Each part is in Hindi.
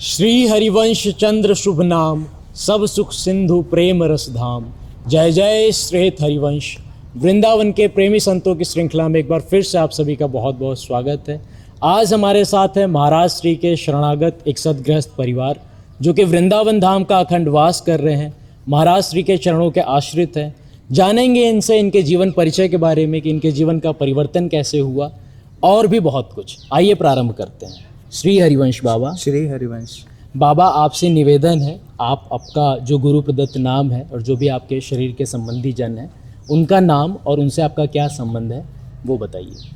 श्री हरिवंश चंद्र शुभ नाम, सब सुख सिंधु प्रेम रस धाम। जय जय श्रेष्ठ हरिवंश। वृंदावन के प्रेमी संतों की श्रृंखला में एक बार फिर से आप सभी का बहुत बहुत स्वागत है। आज हमारे साथ है महाराज श्री के शरणागत एक सद्गृहस्थ परिवार जो कि वृंदावन धाम का अखंड वास कर रहे हैं, महाराज श्री के चरणों के आश्रित हैं। जानेंगे इनसे इनके जीवन परिचय के बारे में कि इनके जीवन का परिवर्तन कैसे हुआ और भी बहुत कुछ। आइए प्रारंभ करते हैं। श्री हरिवंश बाबा। श्री हरिवंश बाबा, आपसे निवेदन है, आप आपका जो गुरु प्रदत्त नाम है और जो भी आपके शरीर के संबंधी जन हैं उनका नाम और उनसे आपका क्या संबंध है वो बताइए।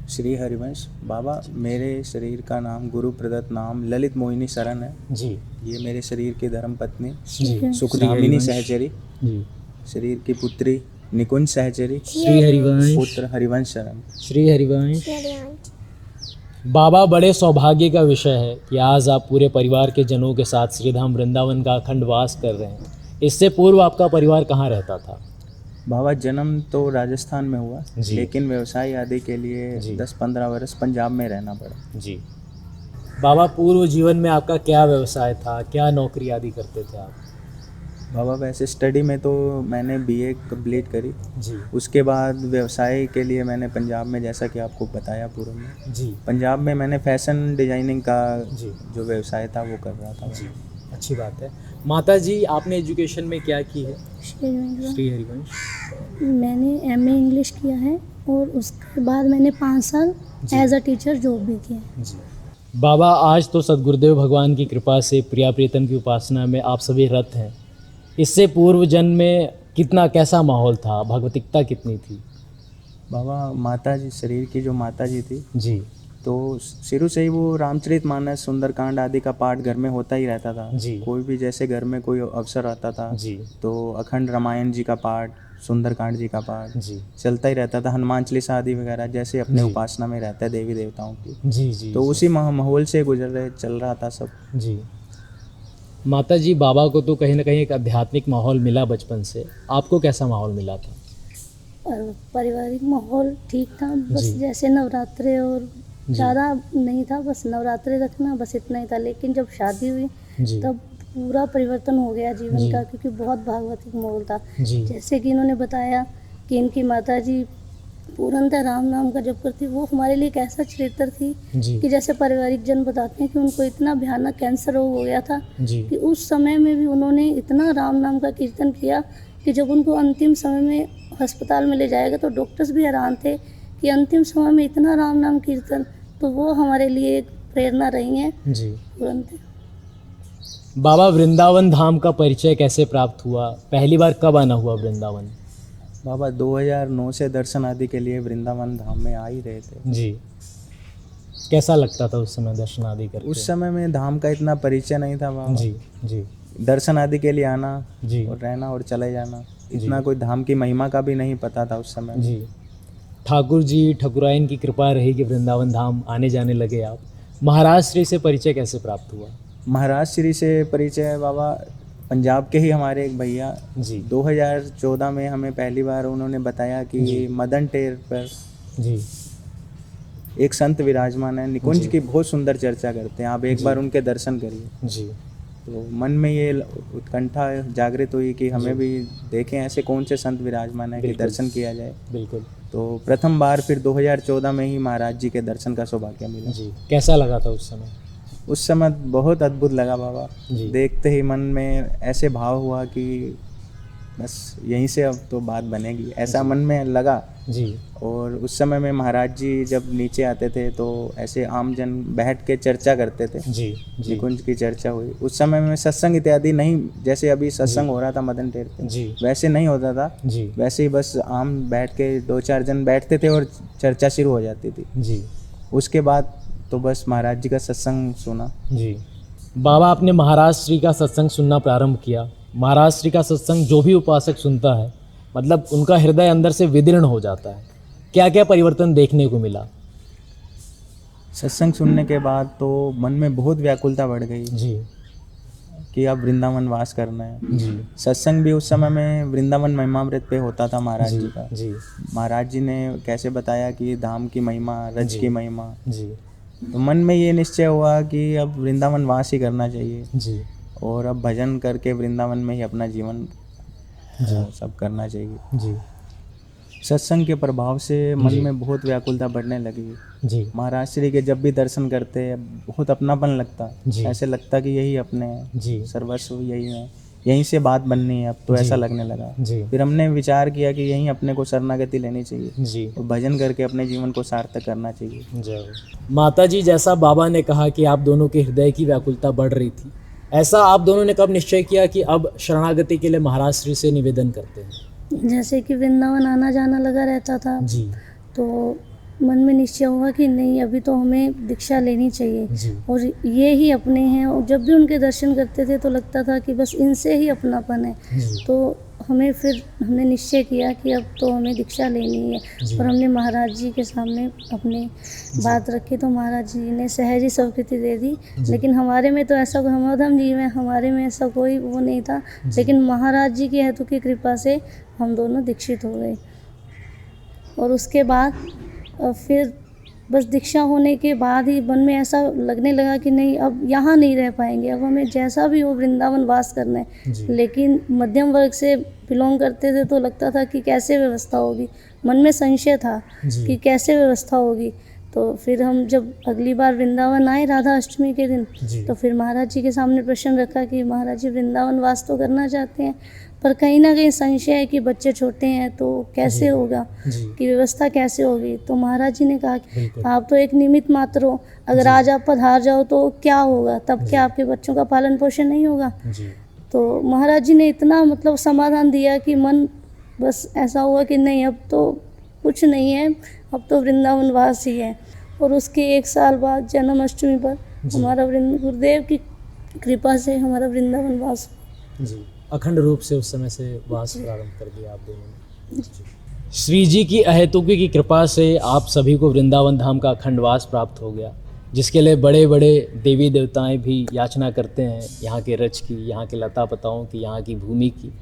श्री हरिवंश बाबा, मेरे शरीर का नाम गुरु प्रदत्त नाम ललित मोहिनी शरण है जी। ये मेरे शरीर की धर्म पत्नी जी। सुखधामिनी सहचरी, जी। शरीर की पुत्री निकुंज सहचरी, श्री हरिवंश। पुत्र हरिवंश शरण। श्री हरिवंश। बाबा, बड़े सौभाग्य का विषय है कि आज आप पूरे परिवार के जनों के साथ श्रीधाम वृंदावन का अखंड वास कर रहे हैं। इससे पूर्व आपका परिवार कहाँ रहता था? बाबा, जन्म तो राजस्थान में हुआ जी। लेकिन व्यवसाय आदि के लिए जी। 10-15 वर्ष पंजाब में रहना पड़ा। जी। बाबा, पूर्व जीवन में आपका क्या व्यवसाय था, क्या नौकरी आदि करते थे आप? बाबा, वैसे स्टडी में तो मैंने बीए कंप्लीट करी, जी। उसके बाद व्यवसाय के लिए मैंने पंजाब में, जैसा कि आपको बताया पूर्व में, जी। पंजाब में मैंने फैशन डिजाइनिंग का जी। जो व्यवसाय था वो कर रहा था। जी, अच्छी बात है। माता जी, आपने एजुकेशन में क्या की है? श्री हरिवंश। मैंने एमए इंग्लिश किया है और उसके बाद मैंने 5 साल एज अ टीचर जॉब भी किया है। जी। बाबा, आज तो सद्गुरुदेव भगवान की कृपा से प्रिया प्रीतम की उपासना में आप सभी रत हैं। इससे पूर्व जन्म में कितना कैसा माहौल था, भगवतिकता कितनी थी? बाबा, माता जी, शरीर की जो माता जी थी जी। तो शुरू से ही वो रामचरितमानस, सुंदरकांड आदि का पाठ घर में होता ही रहता था। जी। कोई भी जैसे घर में कोई अवसर आता था जी। तो अखंड रामायण जी का पाठ, सुंदरकांड जी का पाठ जी। चलता ही रहता था। हनुमान चालीसा आदि वगैरह जैसे अपने जी। उपासना में रहता है देवी देवताओं की, जी। जी। तो उसी माहौल से चल रहा था सब। जी। माता जी, बाबा को तो कहीं ना कहीं एक आध्यात्मिक माहौल मिला बचपन से, आपको कैसा माहौल मिला था? और पारिवारिक माहौल ठीक था, बस जी। जैसे नवरात्रे और जी। ज़्यादा नहीं था, बस नवरात्रे रखना बस इतना ही था। लेकिन जब शादी हुई जी। तब पूरा परिवर्तन हो गया जी। जीवन का, क्योंकि बहुत भागवतिक माहौल था। जी। जैसे कि इन्होंने बताया कि इनकी माता जी पूर्णतः राम नाम का जप करती, वो हमारे लिए एक ऐसा चरित्र थी जी। कि जैसे पारिवारिक जन बताते हैं कि उनको इतना भयानक कैंसर रोग हो गया था जी। कि उस समय में भी उन्होंने इतना राम नाम का कीर्तन किया कि जब उनको अंतिम समय में अस्पताल में ले जाएगा तो डॉक्टर्स भी हैरान थे कि अंतिम समय में इतना राम नाम कीर्तन। तो वो हमारे लिए एक प्रेरणा रही हैं। जी। तुरंत बाबा, वृंदावन धाम का परिचय कैसे प्राप्त हुआ? पहली बार कब आना हुआ वृंदावन? बाबा, 2009 से दर्शन आदि के लिए वृंदावन धाम में आ ही रहे थे। जी। कैसा लगता था उस समय दर्शन आदि करके? उस समय में धाम का इतना परिचय नहीं था बाबा। जी। जी। दर्शन आदि के लिए आना जी। और रहना और चले जाना, इतना जी। कोई धाम की महिमा का भी नहीं पता था उस समय। जी। ठाकुर जी, ठकुराइन की कृपा रही कि वृंदावन धाम आने जाने लगे आप। महाराज श्री से परिचय कैसे प्राप्त हुआ? महाराज श्री से परिचय बाबा, पंजाब के ही हमारे एक भैया जी। 2014 में हमें पहली बार उन्होंने बताया कि जी। मदन टेर पर जी। एक संत विराजमान है, निकुंज जी। की बहुत सुंदर चर्चा करते हैं, आप एक जी। बार उनके दर्शन करिए। जी। तो मन में ये उत्कंठा जागृत हुई कि हमें जी। भी देखें ऐसे कौन से संत विराजमान है कि बिल्कुल। दर्शन किया जाए। बिल्कुल। तो प्रथम बार फिर 2014 में ही महाराज जी के दर्शन का सौभाग्य मिला। जी। कैसा लगा था उस समय? उस समय बहुत अद्भुत लगा बाबा। जी। देखते ही मन में ऐसे भाव हुआ कि बस यहीं से अब तो बात बनेगी, ऐसा मन में लगा। जी। और उस समय में महाराज जी जब नीचे आते थे तो ऐसे आम जन बैठ के चर्चा करते थे। जी। जी। निकुंज की चर्चा हुई उस समय में, सत्संग इत्यादि नहीं, जैसे अभी सत्संग हो रहा था मदन टेर पे, जी। वैसे नहीं होता था। जी। वैसे ही बस आम बैठ के 2-4 जन बैठते थे और चर्चा शुरू हो जाती थी। जी। उसके बाद तो बस महाराज जी का सत्संग सुना। जी। बाबा, आपने महाराज श्री का सत्संग सुनना प्रारंभ किया। महाराज श्री का सत्संग जो भी उपासक सुनता है, मतलब उनका हृदय अंदर से विदीर्ण हो जाता है। क्या क्या परिवर्तन देखने को मिला? सत्संग सुनने के बाद तो मन में बहुत व्याकुलता बढ़ गई जी। कि अब वृंदावन वास करना है। जी। सत्संग भी उस समय में वृंदावन महिमामृत पे होता था महाराज जी। जी का। जी। महाराज जी ने कैसे बताया कि धाम की महिमा, रज जी। की महिमा, जी। तो मन में ये निश्चय हुआ कि अब वृंदावन वास ही करना चाहिए जी और अब भजन करके वृंदावन में ही अपना जीवन जी सब करना चाहिए। जी सत्संग के प्रभाव से मन में बहुत व्याकुलता बढ़ने लगी। जी महाराज श्री के जब भी दर्शन करते बहुत अपनापन लगता, जी। ऐसे लगता कि यही अपने हैं, जी सर्वस्व यही है, यहीं से बात बननी है अब तो, ऐसा लगने लगा। जी फिर हमने विचार किया कि यहीं अपने को शरणागति लेनी चाहिए जी और भजन करके अपने जीवन को सार्थक करना चाहिए। जय माता जी, जैसा बाबा ने कहा कि आप दोनों के हृदय की व्याकुलता बढ़ रही थी, ऐसा आप दोनों ने कब निश्चय किया कि अब शरणागति के लिए महाराज श्री से निवेदन करते हैं? जैसे कि वृंदावन आना जाना लगा रहता था, जी तो मन में निश्चय हुआ कि नहीं, अभी तो हमें दीक्षा लेनी चाहिए जी और ये ही अपने हैं। और जब भी उनके दर्शन करते थे तो लगता था कि बस इनसे ही अपनापन है। जी तो हमने निश्चय किया कि अब तो हमें दीक्षा लेनी है जी। और हमने महाराज जी के सामने अपनी बात रखी तो महाराज जी ने सहज ही स्वीकृति दे दी। लेकिन हमारे में तो ऐसा कोई, हमाधम जी में हमारे में ऐसा कोई वो नहीं था, लेकिन महाराज जी की हेतु की कृपा से हम दोनों दीक्षित हो गए। और उसके बाद फिर बस दीक्षा होने के बाद ही मन में ऐसा लगने लगा कि नहीं, अब यहाँ नहीं रह पाएंगे, अब हमें जैसा भी हो वृंदावन वास करना है। जी लेकिन मध्यम वर्ग से बिलोंग करते थे तो लगता था कि कैसे व्यवस्था होगी, मन में संशय था जी कि कैसे व्यवस्था होगी। तो फिर हम जब अगली बार वृंदावन आए राधा अष्टमी के दिन, जी तो फिर महाराज जी के सामने प्रश्न रखा कि महाराज जी वृंदावन वास तो करना चाहते हैं, पर कहीं ना कहीं संशय है कि बच्चे छोटे हैं तो कैसे होगा, जी कि व्यवस्था कैसे होगी। तो महाराज जी ने कहा कि बिल्कुल आप तो एक निमित्त मात्र हो, अगर आज आप पधार जाओ तो क्या होगा, तब क्या आपके बच्चों का पालन पोषण नहीं होगा। जी तो महाराज जी ने इतना मतलब समाधान दिया कि मन बस ऐसा हुआ कि नहीं, अब तो कुछ नहीं है, अब तो वृंदावन वास ही है। और उसके 1 साल बाद जन्माष्टमी पर जी। हमारा गुरुदेव की कृपा से हमारा वृंदावन वास। जी अखंड रूप से उस समय से वास प्रारंभ कर दिया आप दोनों ने। श्री जी की अहेतुकी की कृपा से आप सभी को वृंदावन धाम का अखंड वास प्राप्त हो गया, जिसके लिए बड़े बड़े देवी देवताएं भी याचना करते हैं, यहाँ के रच की, यहाँ के लता पताओं की, यहाँ की भूमि की।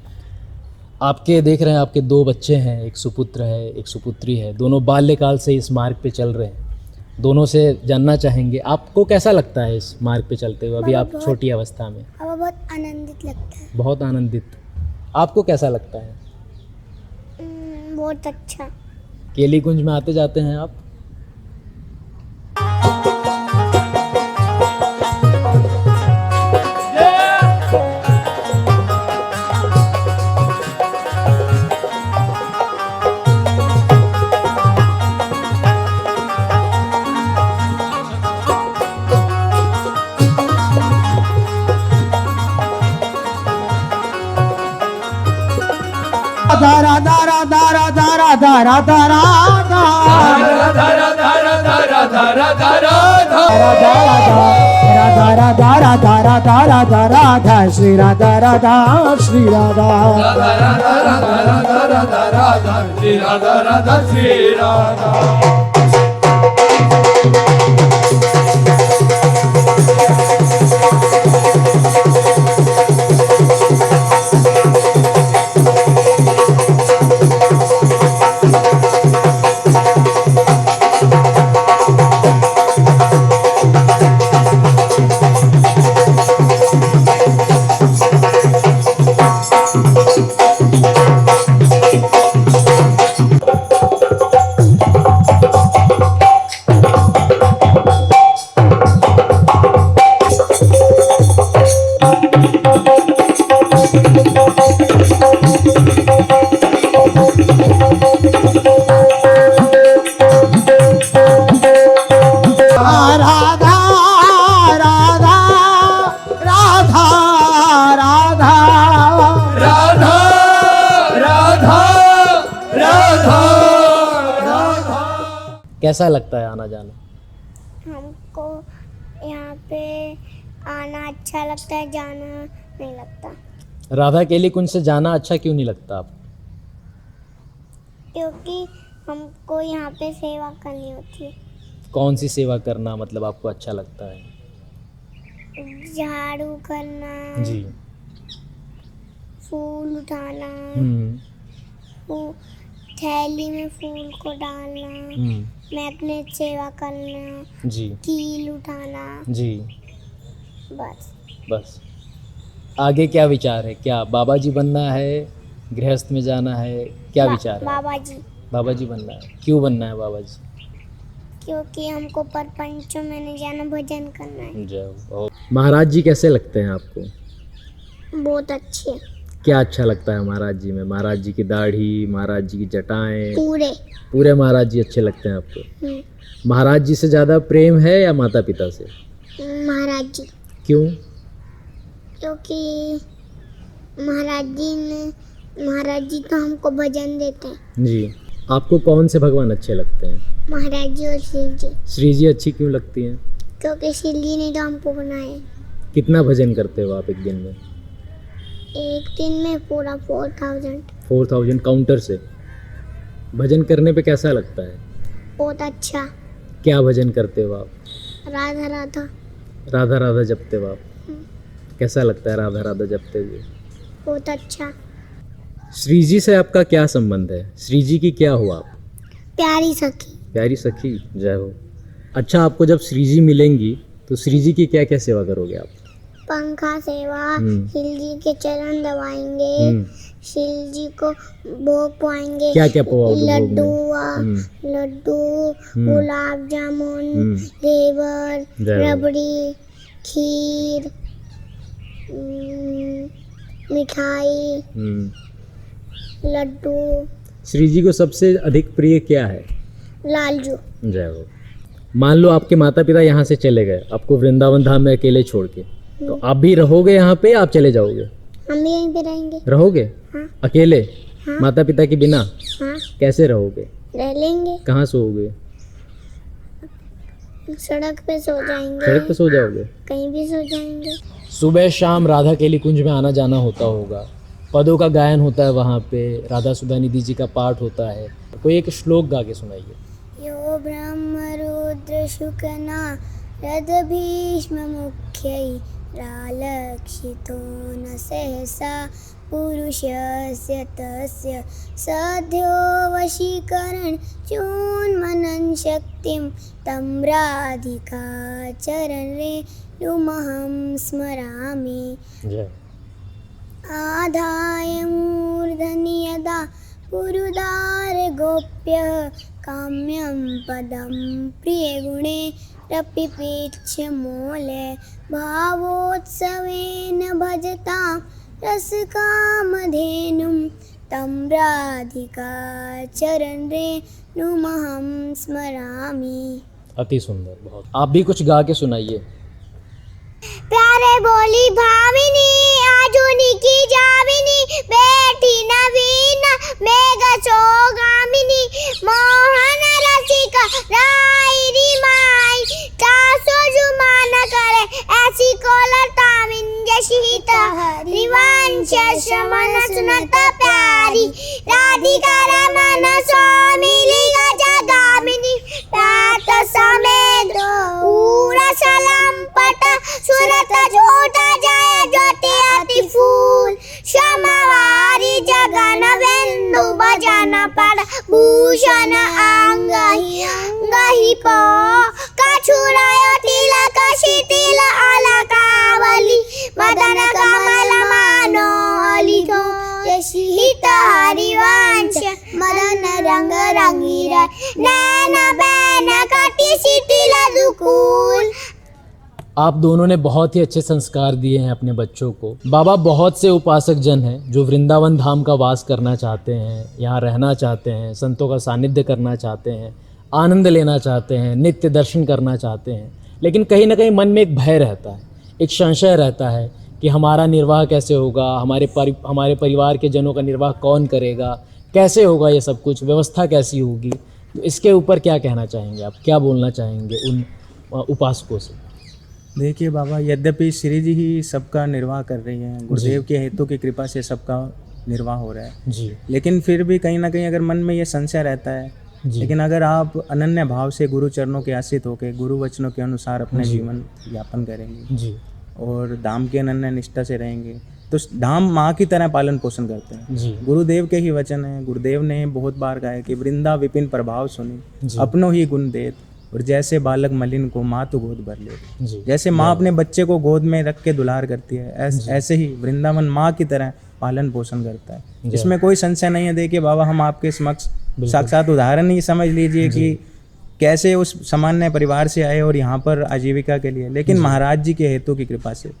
आपके देख रहे हैं, आपके 2 बच्चे हैं, एक सुपुत्र है, एक सुपुत्री है, दोनों बाल्यकाल से इस मार्ग पे चल रहे हैं। दोनों से जानना चाहेंगे आपको कैसा लगता है इस मार्ग पे चलते हुए, अभी आप छोटी अवस्था में? हमें बहुत आनंदित लगता है। बहुत आनंदित। आपको कैसा लगता है? बहुत अच्छा। केली कुंज में आते जाते हैं आप? धारा धारा धारा धारा धारा धारा धारा धारा धारा धारा धारा श्री राधा राधा श्री राधा श्री राधा। कैसा लगता है आना जाना? हमको यहाँ पे आना अच्छा लगता है, जाना नहीं लगता। राधा केली कुंज से जाना अच्छा क्यों नहीं लगता आपको? क्योंकि हमको यहाँ पे सेवा करनी होती है। कौन सी सेवा करना मतलब आपको अच्छा लगता है? झाड़ू करना, जी फूल उठाना, हम्म वो थैली में फूल को डालना, मैग्नेट सेवा करना, जी कील उठाना, जी। बस। बस आगे क्या विचार है? क्या बाबा जी बनना है, गृहस्थ में जाना है, क्या विचार है? बाबा जी, बाबा जी बनना है। क्यों बनना है बाबा जी? क्योंकि हमको परपंचों में नहीं जाना, भजन करना है। जय हो। महाराज जी कैसे लगते हैं आपको? बहुत अच्छे, क्या अच्छा लगता है महाराज जी में? महाराज जी की दाढ़ी, महाराज जी की जटाएं, पूरे। पूरे महाराज जी अच्छे लगते हैं आपको? हम्म, महाराज जी से ज़्यादा प्रेम है या माता पिता से? महाराज जी, क्यों? क्योंकि महाराज जी तो हमको भजन देते हैं। जी। आपको कौन से भगवान अच्छे लगते हैं? महाराज जी और शिव जी, श्री जी अच्छी क्यों लगती हैं? क्योंकि शिव जी ने तो हमको बनाए। कितना भजन करते हो आप एक दिन में? एक दिन में पूरा 4000। 4000 काउंटर से? भजन करने पे कैसा लगता है? बहुत अच्छा। क्या भजन करते हो आप? राधा राधा। राधा राधा जपते हो आप? कैसा लगता है राधा राधा जपते हुए? बहुत अच्छा। श्री जी से आपका क्या संबंध है? श्री जी की क्या हो आप? प्यारी सखी। प्यारी सखी, जय हो। अच्छा, आपको जब श्री जी मिलेंगी तो श्री जी की क्या क्या सेवा करोगे आप? पंखा सेवा, हम्म। शिव जी के चरण दबाएंगे, हम्म। शिव जी को भोग पाएंगे। क्या क्या पवाओगे भोग में? लड्डू, हम्म। गुलाब जामुन, हम्म। घेवर, जय हो। रबड़ी, खीर, मिठाई, लड्डू, श्री जी को सबसे अधिक प्रिय क्या है? लालजू। जय हो। मान लो आपके माता पिता यहाँ से चले गए, आपको वृंदावन धाम में अकेले छोड़ के, तो आप भी रहोगे यहाँ पे या आप चले जाओगे? हम भी यहीं पे रहेंगे। रहोगे? हाँ। अकेले? हाँ। माता पिता के बिना? हाँ, कैसे रहोगे? रह लेंगे। कहाँ सोओगे? सड़क पे सो जाएंगे। सड़क पे सो जाओगे? कहीं भी सो जाएंगे। सुबह शाम राधा केली कुंज में आना जाना होता होगा, पदों का गायन होता है वहाँ पे, राधा सुधा निधि जी का पाठ होता है। कोई एक श्लोक गा के सुनाइए। यो ब्रह्म रुद्र शुकना रद भीष्म मुख्यै रालक्षितो न सहसा पुरुषस्य तस्य सद्यो वशीकरण चून्मनन शक्तिं तं राधिका चरण रेणुमहं स्मरामि। जय। आधाय मूर्धनि यदा पुरुदार गोप्य काम्यं पदं प्रियगुणे रपिपेक्ष्य मोले भावोत्सवेन भजतां रसकामधेनुं तं राधिका चरण रेणुमहं स्मरामि। अति सुंदर, बहुत। आप भी कुछ गा के सुनाइए। प्यारे बोली भामिनी आजुनी की जामिनी बैठी नवीन मेघ चोगामिनी मोहन रसिका रायरी माई चासो जुमान करे ऐसी कोलता मिंजशीत हरिवंश श्रमण सुनत प्यारी राधिका रमन स्वामिली गजगामिनी रात समेत उरस लंपट सुरत झूठा जय ज्योति अति फूल क्षमवारी जगन बिंदु भजन पद भूषण अंगहि पो कछुराय तिलक शिथिल अलकावली मदन कमल मानो अलिधो यशित हरिवंश मदन रंग रंगीर नैन बैन कटी शिथिल दुकूल। आप दोनों ने बहुत ही अच्छे संस्कार दिए हैं अपने बच्चों को। बाबा, बहुत से उपासक जन हैं जो वृंदावन धाम का वास करना चाहते हैं, यहाँ रहना चाहते हैं, संतों का सानिध्य करना चाहते हैं, आनंद लेना चाहते हैं, नित्य दर्शन करना चाहते हैं, लेकिन कहीं ना कहीं मन में एक भय रहता है, एक संशय रहता है कि हमारा निर्वाह कैसे होगा, हमारे परिवार के जनों का निर्वाह कौन करेगा, कैसे होगा ये सब कुछ, व्यवस्था कैसी होगी। तो इसके ऊपर क्या कहना चाहेंगे आप? क्या बोलना चाहेंगे उन उपासकों से? देखिए बाबा, यद्यपि श्री जी ही सबका निर्वाह कर रही हैं, गुरुदेव के हेतु की कृपा से सबका निर्वाह हो रहा है जी, लेकिन फिर भी कहीं ना कहीं अगर मन में ये संशय रहता है, लेकिन अगर आप अनन्य भाव से गुरु चरणों के आश्रित होकर गुरु वचनों के अनुसार अपने जीवन यापन करेंगे जी, और धाम के अनन्य निष्ठा से रहेंगे, तो धाम माँ की तरह पालन पोषण करते हैं। जी गुरुदेव के ही वचन है, गुरुदेव ने बहुत बार कहा है कि वृंदा विपिन प्रभाव सुनी, जी। अपनों ही गुण देत, और जैसे बालक मलिन को माँ तो गोद भर ले। जी जैसे माँ अपने बच्चे को गोद में रख के दुलार करती है, ऐसे ही वृंदावन माँ की तरह पालन पोषण करता है। इसमें कोई संशय नहीं है। देखिए बाबा, हम आपके समक्ष साक्षात उदाहरण ही समझ लीजिए कि कैसे उस सामान्य परिवार से आए और यहाँ पर आजीविका के लिए, लेकिन महाराज जी के हेतु की कृपा से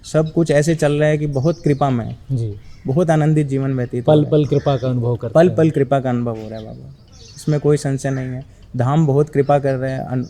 सब कुछ ऐसे चल रहा है कि बहुत कृपा में, जी बहुत आनंदित जीवन व्यतीत हो पल रहा है। पल कृपा का अनुभव करते पल पल कृपा का अनुभव हो रहा है बाबा, इसमें कोई संशय नहीं है। धाम बहुत कृपा कर रहे हैं,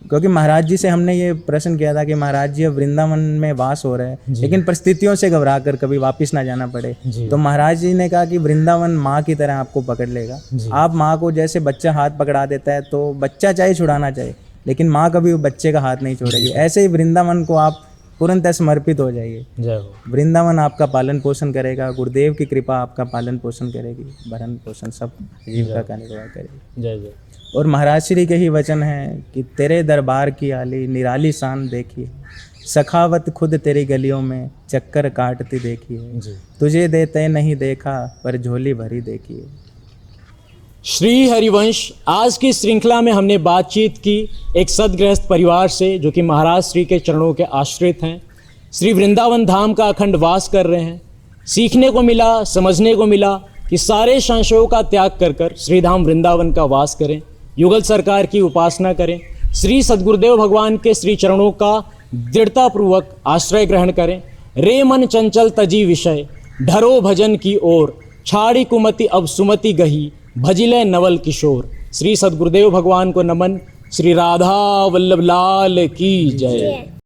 क्योंकि महाराज जी से हमने ये प्रश्न किया था कि महाराज जी अब वृंदावन में वास हो रहे हैं, लेकिन परिस्थितियों से घबरा कर कभी वापस ना जाना पड़े। जी। तो महाराज जी ने कहा कि वृंदावन माँ की तरह आपको पकड़ लेगा। जी। आप माँ को जैसे बच्चा हाथ पकड़ा देता है, तो बच्चा चाहे छुड़ाना चाहे, लेकिन माँ कभी बच्चे का हाथ नहीं छोड़ेगी। ऐसे ही वृंदावन को आप पूर्णतः समर्पित हो जाइए। जय हो। वृंदावन आपका पालन पोषण करेगा, गुरुदेव की कृपा आपका पालन पोषण करेगी, भरण पोषण सब जीविका का निर्वाह करेगी। जय जय। और महाराज श्री के ही वचन हैं कि तेरे दरबार की आली निराली शान देखी, सखावत खुद तेरी गलियों में चक्कर काटती देखी है, जी तुझे देते नहीं देखा पर झोली भरी देखी है। श्री हरिवंश, आज की श्रृंखला में हमने बातचीत की एक सदगृहस्थ परिवार से जो कि महाराज श्री के चरणों के आश्रित हैं, श्री वृंदावन धाम का अखंड वास कर रहे हैं। सीखने को मिला, समझने को मिला कि सारे संशयों का त्याग कर कर श्री धाम वृंदावन का वास करें, युगल सरकार की उपासना करें, श्री सद्गुरुदेव भगवान के श्री चरणों का दृढ़तापूर्वक आश्रय ग्रहण करें। रे मन चंचल तजी विषय, ढरो भजन की ओर, छाड़ी कुमति अब सुमति गही, भजिले नवल किशोर। श्री सद्गुरुदेव भगवान को नमन। श्री राधा वल्लभ लाल की जय।